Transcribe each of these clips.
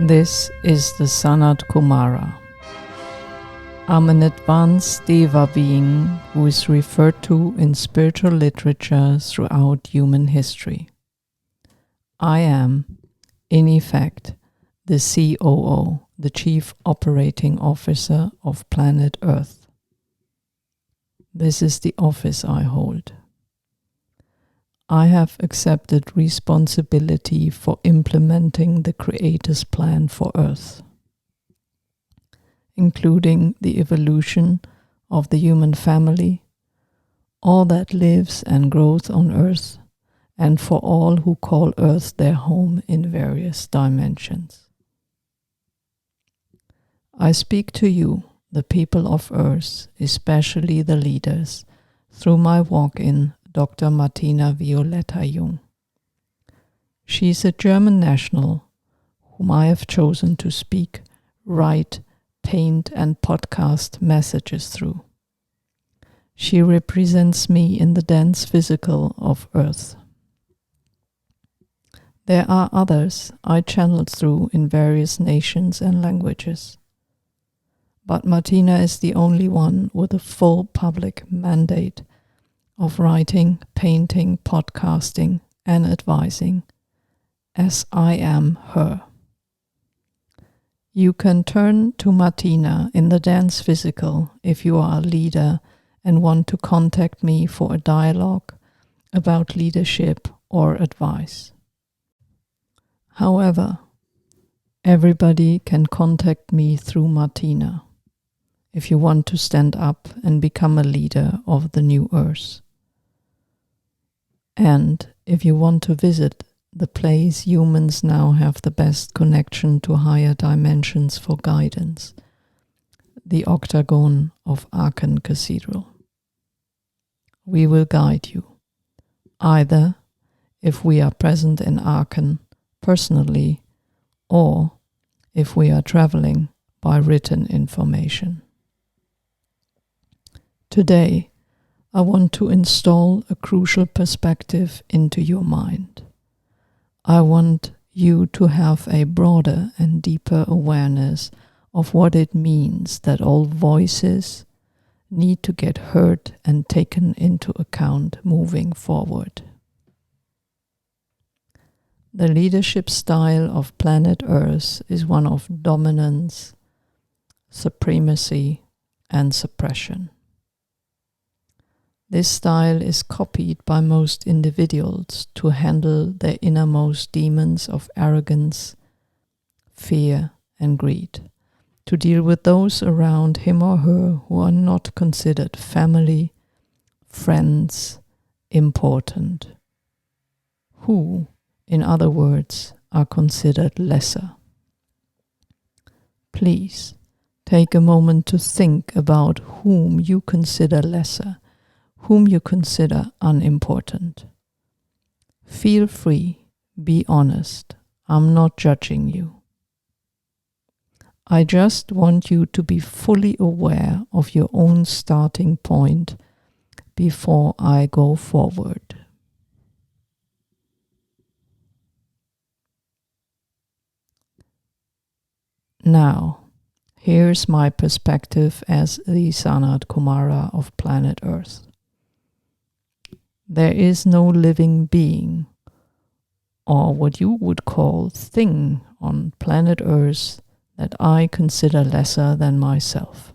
This is the SANAT Kumara. I'm an advanced Deva being who is referred to in spiritual literature throughout human history. I am, in effect, the COO, the Chief Operating Officer of planet Earth. This is the office I hold. I have accepted responsibility for implementing the Creator's plan for Earth, including the evolution of the human family, all that lives and grows on Earth, and for all who call Earth their home in various dimensions. I speak to you, the people of Earth, especially the leaders, through my walk-in Dr. Martina Violetta Jung. She is a German national whom I have chosen to speak, write, paint and podcast messages through. She represents me in the dense physical of Earth. There are others I channeled through in various nations and languages. But Martina is the only one with a full public mandate of writing, painting, podcasting, and advising, as I am her. You can turn to Martina in the dance physical if you are a leader and want to contact me for a dialogue about leadership or advice. However, everybody can contact me through Martina if you want to stand up and become a leader of the new Earth. And if you want to visit the place humans now have the best connection to higher dimensions for guidance, the Octagon of Aachen Cathedral. We will guide you, either if we are present in Aachen personally or if we are traveling by written information. Today, I want to install a crucial perspective into your mind. I want you to have a broader and deeper awareness of what it means that all voices need to get heard and taken into account moving forward. The leadership style of planet Earth is one of dominance, supremacy, and suppression. This style is copied by most individuals to handle their innermost demons of arrogance, fear, and greed, to deal with those around him or her who are not considered family, friends, important, who, in other words, are considered lesser. Please take a moment to think about whom you consider lesser, whom you consider unimportant. Feel free, be honest. I'm not judging you. I just want you to be fully aware of your own starting point before I go forward. Now, here's my perspective as the SANAT Kumara of planet Earth. There is no living being, or what you would call thing, on planet Earth that I consider lesser than myself.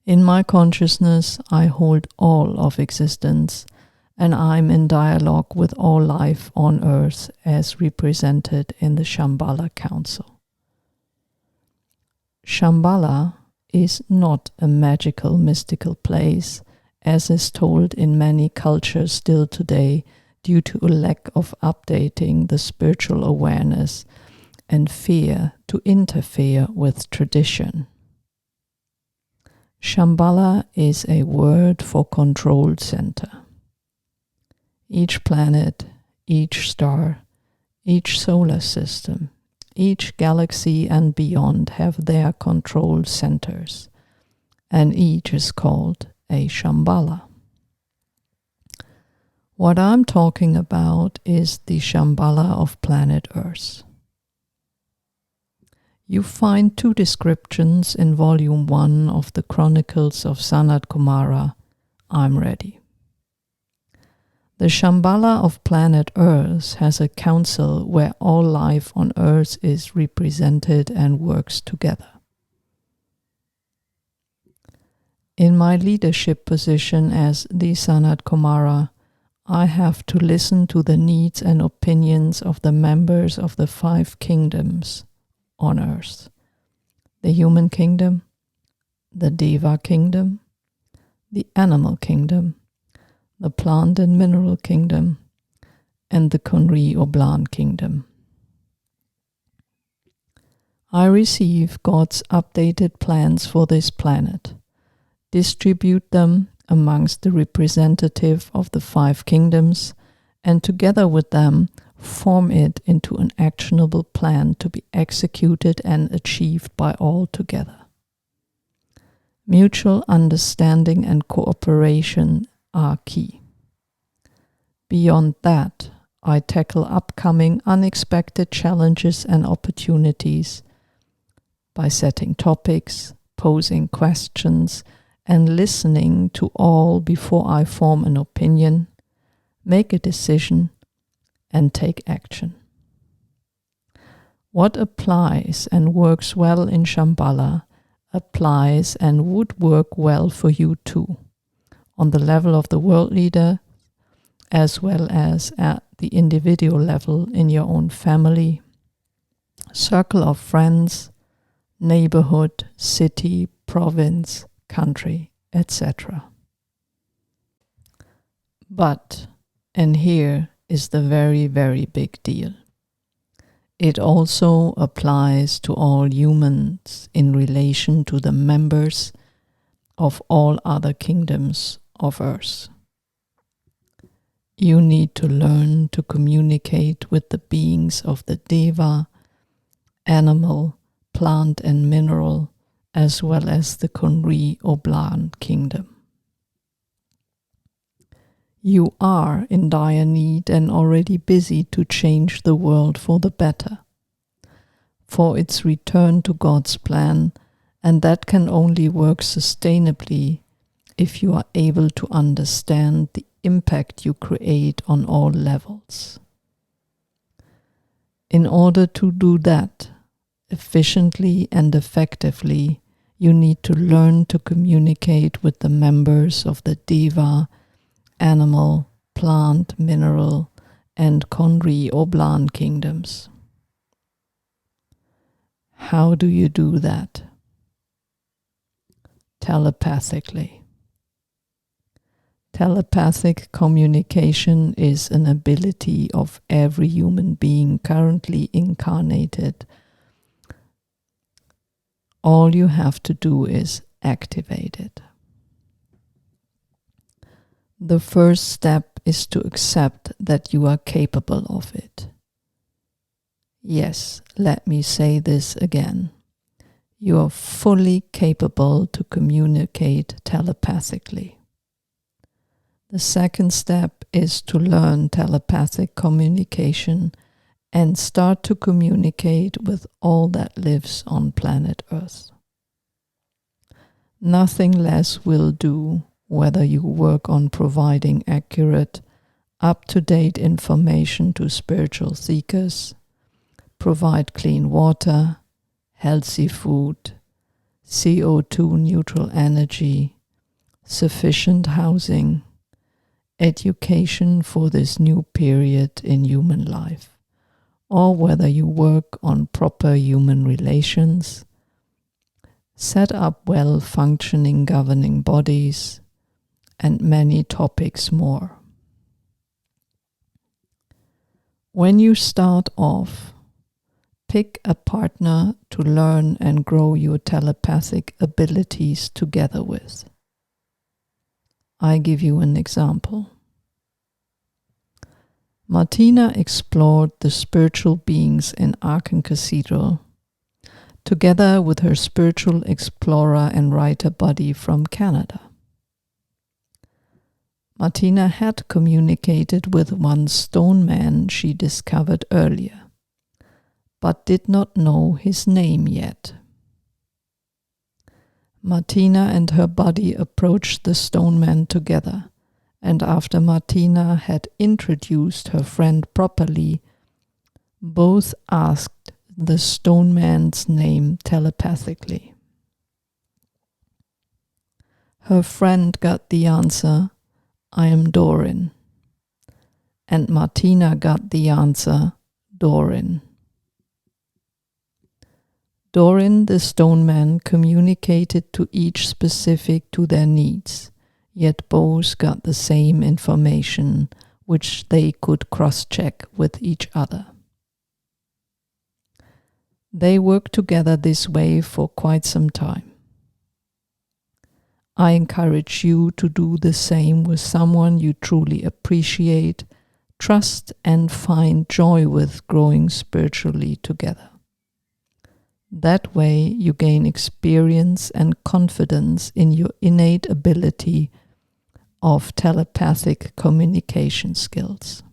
In my consciousness, I hold all of existence, and I'm in dialogue with all life on Earth as represented in the Shambhala Council. Shambhala is not a magical, mystical place, as is told in many cultures still today due to a lack of updating the spiritual awareness and fear to interfere with tradition. Shambhala is a word for control center. Each planet, each star, each solar system, each galaxy and beyond have their control centers, and each is called a Shambhala. What I'm talking about is the Shambhala of planet Earth. You find two descriptions in Volume 1 of the Chronicles of Sanat Kumara, I'm Ready. The Shambhala of planet Earth has a council where all life on Earth is represented and works together. In my leadership position as the Sanat Kumara, I have to listen to the needs and opinions of the members of the 5 kingdoms on Earth: the human kingdom, the Deva kingdom, the animal kingdom, the plant and mineral kingdom, and the Konri or Blan kingdom. I receive God's updated plans for this planet, distribute them amongst the representative of the 5 kingdoms, and together with them form it into an actionable plan to be executed and achieved by all together. Mutual understanding and cooperation are key. Beyond that, I tackle upcoming unexpected challenges and opportunities by setting topics, posing questions, and listening to all before I form an opinion, make a decision, and take action. What applies and works well in Shambhala applies and would work well for you too, on the level of the world leader, as well as at the individual level in your own family, circle of friends, neighborhood, city, province, country, etc. But, and here is the very, very big deal, it also applies to all humans in relation to the members of all other kingdoms of Earth. You need to learn to communicate with the beings of the Deva, animal, plant and mineral, as well as the Konri or Blan kingdom. You are in dire need and already busy to change the world for the better, for its return to God's plan, and that can only work sustainably if you are able to understand the impact you create on all levels. In order to do that efficiently and effectively, you need to learn to communicate with the members of the Deva, animal, plant, mineral, and Konri or Blan kingdoms. How do you do that? Telepathically. Telepathic communication is an ability of every human being currently incarnated. All you have to do is activate it. The first step is to accept that you are capable of it. Yes, let me say this again. You are fully capable to communicate telepathically. The second step is to learn telepathic communication and start to communicate with all that lives on planet Earth. Nothing less will do, whether you work on providing accurate, up-to-date information to spiritual seekers, provide clean water, healthy food, CO2 neutral energy, sufficient housing, education for this new period in human life, or whether you work on proper human relations, set up well-functioning governing bodies, and many topics more. When you start off, pick a partner to learn and grow your telepathic abilities together with. I give you an example. Martina explored the spiritual beings in Aachen Cathedral, together with her spiritual explorer and writer buddy from Canada. Martina had communicated with one stone man she discovered earlier, but did not know his name yet. Martina and her body approached the stone man together, and after Martina had introduced her friend properly, both asked the stone man's name telepathically. Her friend got the answer, "I am Dorin," and Martina got the answer, "Dorin." Dorin, the stone man, communicated to each specific to their needs, yet both got the same information, which they could cross-check with each other. They worked together this way for quite some time. I encourage you to do the same with someone you truly appreciate, trust, and find joy with growing spiritually together. That way you gain experience and confidence in your innate ability of telepathic communication skills.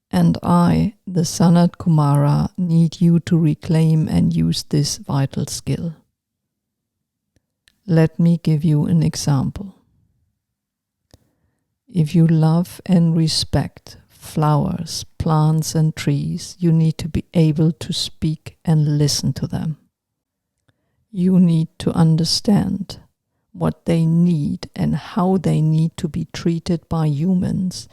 And I, the SANAT Kumara, need you to reclaim and use this vital skill. Let me give you an example. If you love and respect flowers, plants, and trees, you need to be able to speak and listen to them. You need to understand what they need and how they need to be treated by humans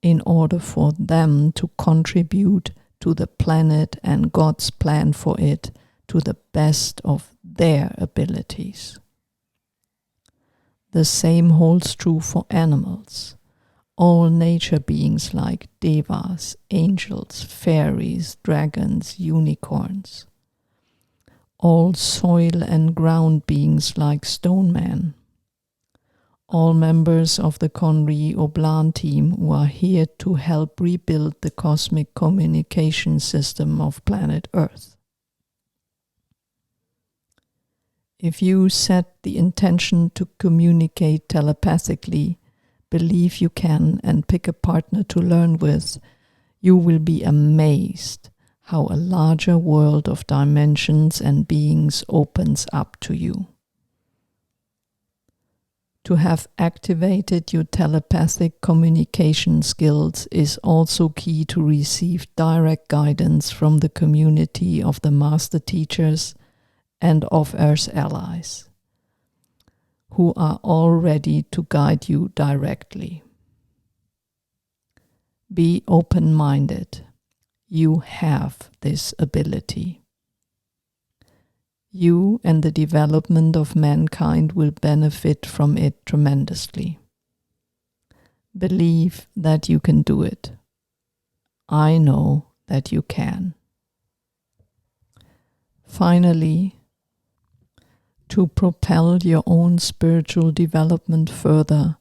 in order for them to contribute to the planet and God's plan for it to the best of their abilities. The same holds true for animals. All nature beings like Devas, angels, fairies, dragons, unicorns. All soil and ground beings like stone man. All members of the Conri Oblan team who are here to help rebuild the cosmic communication system of planet Earth. If you set the intention to communicate telepathically, believe you can, and pick a partner to learn with, you will be amazed how a larger world of dimensions and beings opens up to you. To have activated your telepathic communication skills is also key to receive direct guidance from the community of the master teachers and of Earth's allies, who are all ready to guide you directly. Be open-minded. You have this ability. You and the development of mankind will benefit from it tremendously. Believe that you can do it. I know that you can. Finally, to propel your own spiritual development further,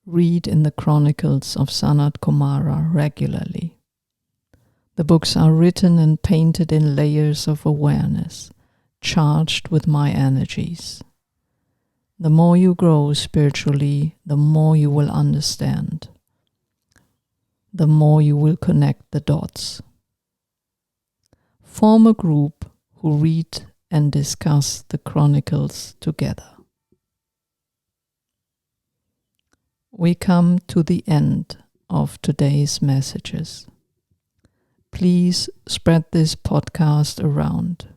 read in the Chronicles of Sanat Kumara regularly. The books are written and painted in layers of awareness, charged with my energies. The more you grow spiritually, the more you will understand. The more you will connect the dots. Form a group who read and discuss the Chronicles together. We come to the end of today's messages. Please spread this podcast around.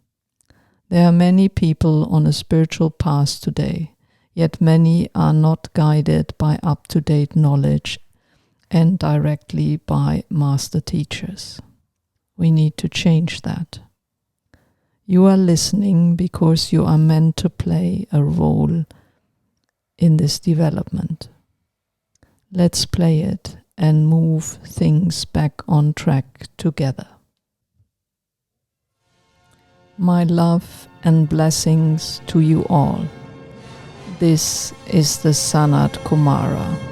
There are many people on a spiritual path today, yet many are not guided by up-to-date knowledge and directly by master teachers. We need to change that. You are listening because you are meant to play a role in this development. Let's play it and move things back on track together. My love and blessings to you all. This is the Sanat Kumara.